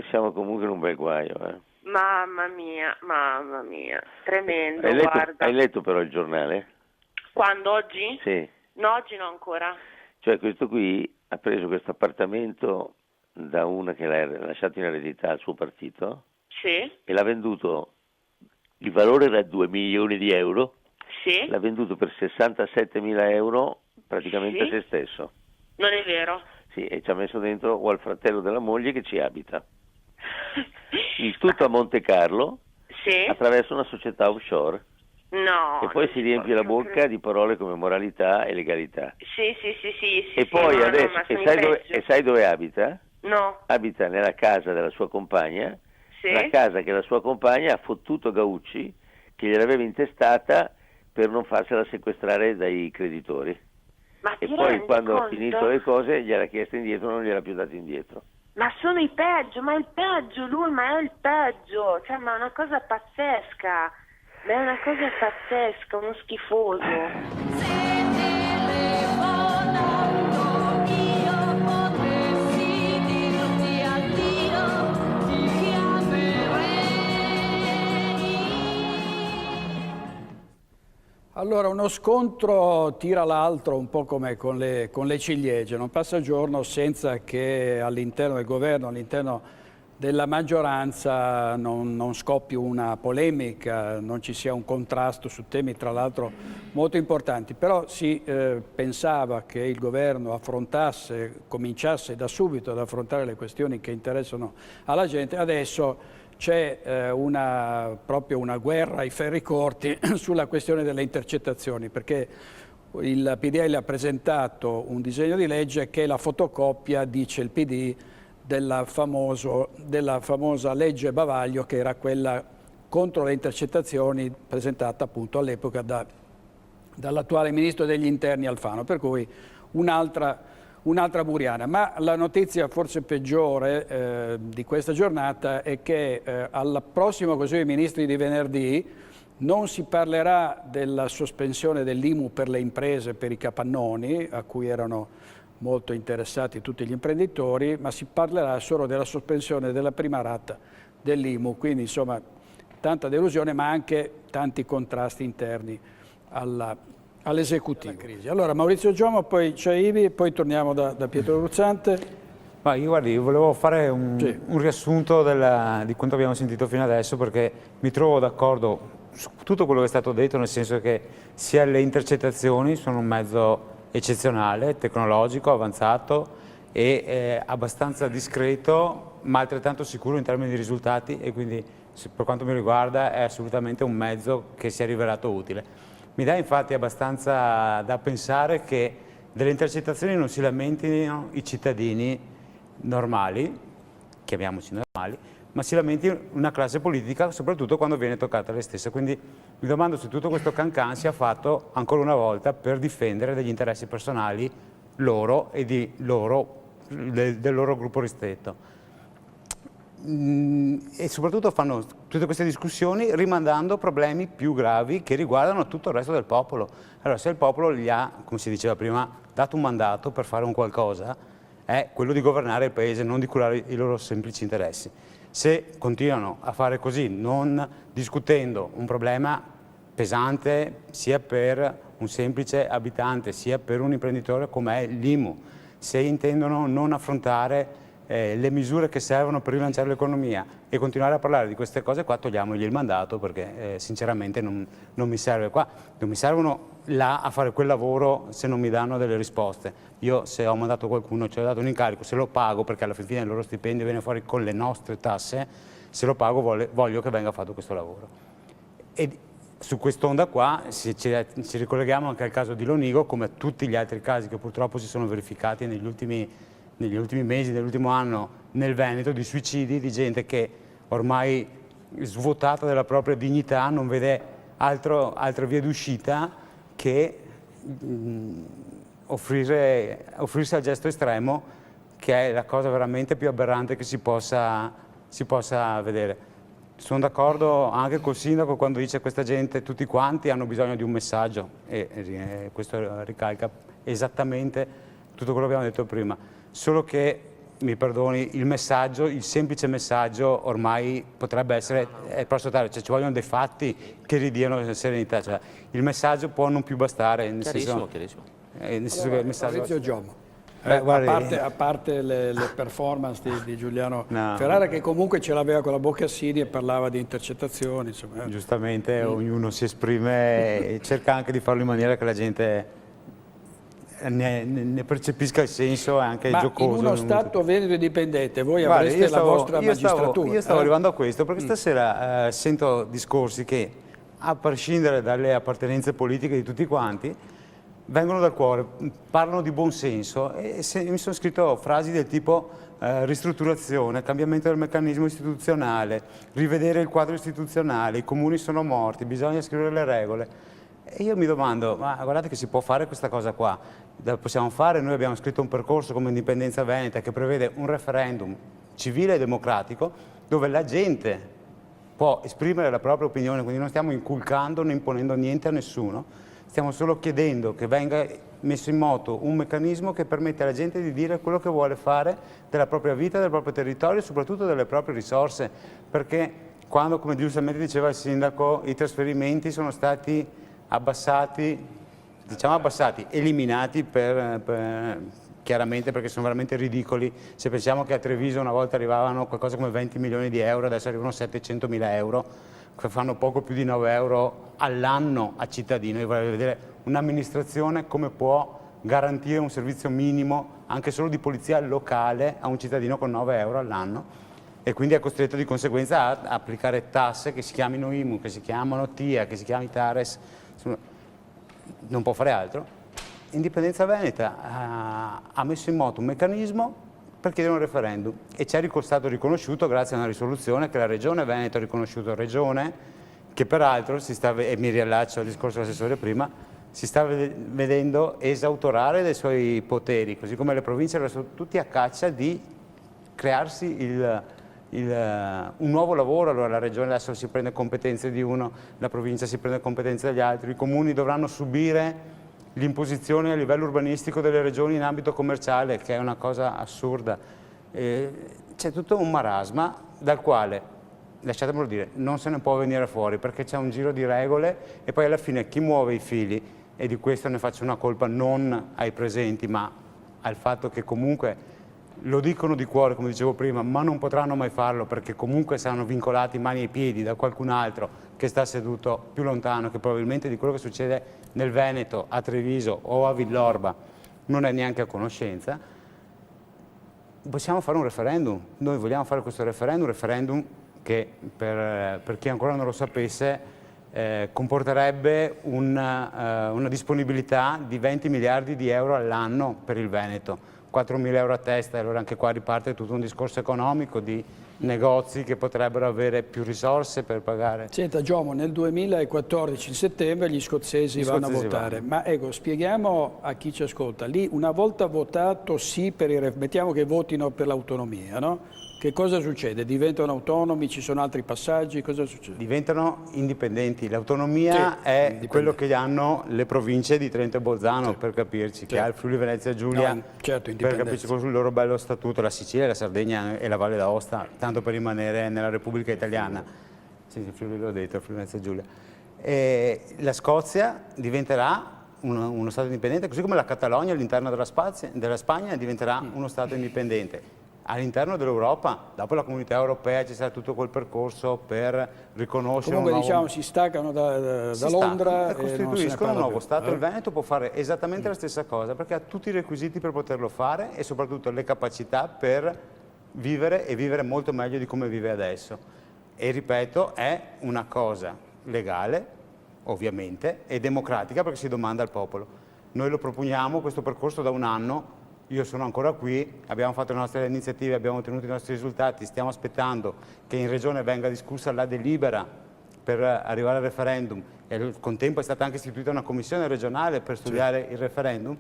siamo comunque in un bel guaio. Mamma mia, tremendo, guarda. Hai letto però il giornale? Quando? Oggi? Sì. No, oggi no ancora. Cioè questo qui ha preso questo appartamento da una che l'ha lasciato in eredità al suo partito. Sì. E l'ha venduto, il valore era 2 milioni di euro. Sì. L'ha venduto per 67.000 euro praticamente a se stesso. Non è vero? Sì, e ci ha messo dentro o al fratello della moglie che ci abita. Il tutto a Monte Carlo, sì, attraverso una società offshore. No. E poi si riempie la bocca di parole come moralità e legalità. Sì. E poi adesso, e sai dove abita? No. Abita nella casa della sua compagna, sì, la casa che la sua compagna ha fottuto Gaucci, che gliel'aveva intestata per non farsela sequestrare dai creditori. Ma e poi quando ha finito le cose gliel'ha chiesta indietro, non gliel'ha più dato indietro. Ma sono i peggio, ma è il peggio lui, ma è il peggio, cioè ma è una cosa pazzesca, ma è una cosa pazzesca, uno schifoso. Allora, uno scontro tira l'altro un po' come con le ciliegie, non passa giorno senza che all'interno del governo, all'interno della maggioranza non scoppi una polemica, non ci sia un contrasto su temi tra l'altro molto importanti. Però si pensava che il governo cominciasse da subito ad affrontare le questioni che interessano alla gente. Adesso c'è proprio una guerra ai ferri corti sulla questione delle intercettazioni, perché il PDL ha presentato un disegno di legge che è la fotocopia, dice il PD, della famosa legge Bavaglio, che era quella contro le intercettazioni presentata appunto all'epoca dall'attuale ministro degli interni Alfano, per cui un'altra buriana. Ma la notizia forse peggiore di questa giornata è che al prossimo Consiglio dei Ministri di venerdì non si parlerà della sospensione dell'IMU per le imprese, per i capannoni, a cui erano molto interessati tutti gli imprenditori, ma si parlerà solo della sospensione della prima rata dell'IMU. Quindi insomma tanta delusione, ma anche tanti contrasti interni all'esecutivo. Allora Maurizio Giomo, poi c'è Ivi e poi torniamo da Pietro Ruzzante. Ma io volevo fare un riassunto di quanto abbiamo sentito fino adesso, perché mi trovo d'accordo su tutto quello che è stato detto, nel senso che sia le intercettazioni sono un mezzo eccezionale, tecnologico, avanzato e abbastanza discreto, ma altrettanto sicuro in termini di risultati, e quindi per quanto mi riguarda è assolutamente un mezzo che si è rivelato utile. Mi dà infatti abbastanza da pensare che delle intercettazioni non si lamentino i cittadini normali, chiamiamoci normali, ma si lamenti una classe politica, soprattutto quando viene toccata lei stessa. Quindi mi domando se tutto questo cancan sia fatto ancora una volta per difendere degli interessi personali loro e del loro gruppo ristretto. E soprattutto fanno tutte queste discussioni rimandando problemi più gravi che riguardano tutto il resto del popolo. Allora, se il popolo gli ha, come si diceva prima, dato un mandato per fare un qualcosa, è quello di governare il paese, non di curare i loro semplici interessi. Se continuano a fare così, non discutendo un problema pesante sia per un semplice abitante sia per un imprenditore come è l'IMU, se intendono non affrontare le misure che servono per rilanciare l'economia e continuare a parlare di queste cose qua, togliamogli il mandato, perché sinceramente non mi serve qua, non mi servono là a fare quel lavoro se non mi danno delle risposte. Io se ho mandato qualcuno, ci ho dato un incarico, se lo pago, perché alla fine il loro stipendio viene fuori con le nostre tasse, se lo pago voglio che venga fatto questo lavoro. E su quest'onda qua ci ricolleghiamo anche al caso di Lonigo, come a tutti gli altri casi che purtroppo si sono verificati negli ultimi mesi, nell'ultimo anno nel Veneto, di suicidi di gente che ormai svuotata della propria dignità non vede altre vie d'uscita che offrirsi al gesto estremo, che è la cosa veramente più aberrante che si possa vedere. Sono d'accordo anche col sindaco quando dice che questa gente, tutti quanti, hanno bisogno di un messaggio, e questo ricalca esattamente tutto quello che abbiamo detto prima. Solo che mi perdoni, il semplice messaggio ormai potrebbe essere è prossimo tardi, cioè ci vogliono dei fatti che ridiano serenità, cioè il messaggio può non più bastare, nel senso che il messaggio... Maurizio Giomo. guardi- A parte le performance di Giuliano No. Ferrara, che comunque ce l'aveva con la Boccassini e parlava di intercettazioni. Insomma. Giustamente ognuno si esprime e cerca anche di farlo in maniera che la gente ne percepisca il senso, è anche Ma giocoso. in uno Stato veneto indipendente voi Guarda, avreste la vostra magistratura. Io stavo arrivando a questo perché stasera sento discorsi che, a prescindere dalle appartenenze politiche di tutti quanti, vengono dal cuore, parlano di buon senso e mi sono scritto frasi del tipo ristrutturazione, cambiamento del meccanismo istituzionale, rivedere il quadro istituzionale, i comuni sono morti, bisogna scrivere le regole. E io mi domando, ma guardate che si può fare questa cosa qua, la possiamo fare, noi abbiamo scritto un percorso come Indipendenza Veneta che prevede un referendum civile e democratico dove la gente può esprimere la propria opinione, quindi non stiamo inculcando né imponendo niente a nessuno, stiamo solo chiedendo che venga messo in moto un meccanismo che permette alla gente di dire quello che vuole fare della propria vita, del proprio territorio e soprattutto delle proprie risorse, perché quando, come giustamente diceva il sindaco, i trasferimenti sono stati eliminati chiaramente perché sono veramente ridicoli. Se pensiamo che a Treviso una volta arrivavano qualcosa come 20 milioni di euro, adesso arrivano 700 mila euro, che fanno poco più di 9 euro all'anno a cittadino. Io vorrei vedere un'amministrazione come può garantire un servizio minimo anche solo di polizia locale a un cittadino con 9 euro all'anno, e quindi è costretto di conseguenza a applicare tasse che si chiamino IMU, che si chiamano TIA, che si chiamano TARES. Non può fare altro. Indipendenza Veneta ha messo in moto un meccanismo per chiedere un referendum e ci è stato riconosciuto grazie a una risoluzione che la Regione Veneto ha riconosciuto regione, che peraltro e mi riallaccio al discorso dell'assessore prima, si sta vedendo esautorare dei suoi poteri, così come le province sono tutti a caccia di crearsi un nuovo lavoro. Allora la Regione adesso si prende competenze di uno, la provincia si prende competenze degli altri, i comuni dovranno subire l'imposizione a livello urbanistico delle regioni in ambito commerciale, che è una cosa assurda. C'è tutto un marasma dal quale, lasciatemelo dire, non se ne può venire fuori perché c'è un giro di regole e poi alla fine chi muove i fili, e di questo ne faccio una colpa non ai presenti ma al fatto che comunque lo dicono di cuore, come dicevo prima, ma non potranno mai farlo perché comunque saranno vincolati mani e piedi da qualcun altro che sta seduto più lontano, che probabilmente di quello che succede nel Veneto, a Treviso o a Villorba non è neanche a conoscenza. Possiamo fare un referendum, noi vogliamo fare questo referendum che per chi ancora non lo sapesse comporterebbe una disponibilità di 20 miliardi di euro all'anno per il Veneto. 4.000 euro a testa, e allora anche qua riparte tutto un discorso economico di negozi che potrebbero avere più risorse per pagare. Senta Giomo, nel 2014, in settembre, gli scozzesi vanno a votare, ma ecco, spieghiamo a chi ci ascolta, lì una volta votato sì mettiamo che votino per l'autonomia, no? Che cosa succede? Diventano autonomi, ci sono altri passaggi, cosa succede? Diventano indipendenti, l'autonomia è quello che hanno le province di Trento e Bolzano, per capirci, che ha il Friuli Venezia Giulia, per capirci con il loro bello statuto, la Sicilia, la Sardegna e la Valle d'Aosta, tanto per rimanere nella Repubblica Italiana. Sì, il Friuli l'ho detto, il Friuli Venezia Giulia. E la Scozia diventerà uno Stato indipendente, così come la Catalogna all'interno della Spagna diventerà uno Stato indipendente. All'interno dell'Europa, dopo la Comunità Europea ci sarà tutto quel percorso per riconoscere comunque diciamo si staccano da Londra e costituiscono un nuovo Stato. Il Veneto può fare esattamente la stessa cosa perché ha tutti i requisiti per poterlo fare e soprattutto le capacità per vivere e vivere molto meglio di come vive adesso. E ripeto, è una cosa legale, ovviamente, e democratica perché si domanda al popolo. Noi lo proponiamo questo percorso da un anno. Io sono ancora qui, abbiamo fatto le nostre iniziative, abbiamo ottenuto i nostri risultati, stiamo aspettando che in Regione venga discussa la delibera per arrivare al referendum e al contempo è stata anche istituita una commissione regionale per studiare il referendum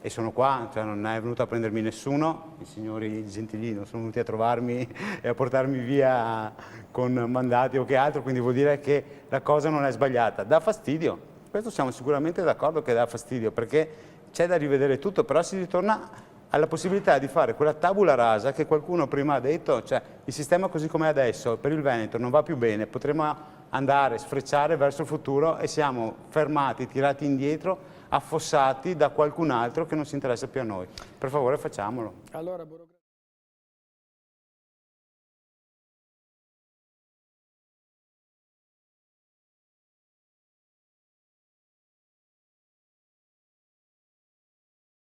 e sono qua, cioè non è venuto a prendermi nessuno, i signori Gentilini non sono venuti a trovarmi e a portarmi via con mandati o che altro, quindi vuol dire che la cosa non è sbagliata. Dà fastidio, questo siamo sicuramente d'accordo che dà fastidio perché c'è da rivedere tutto, però si ritorna alla possibilità di fare quella tabula rasa che qualcuno prima ha detto, cioè il sistema così com'è adesso per il Veneto non va più bene, potremmo andare, sfrecciare verso il futuro e siamo fermati, tirati indietro, affossati da qualcun altro che non si interessa più a noi. Per favore facciamolo. Allora,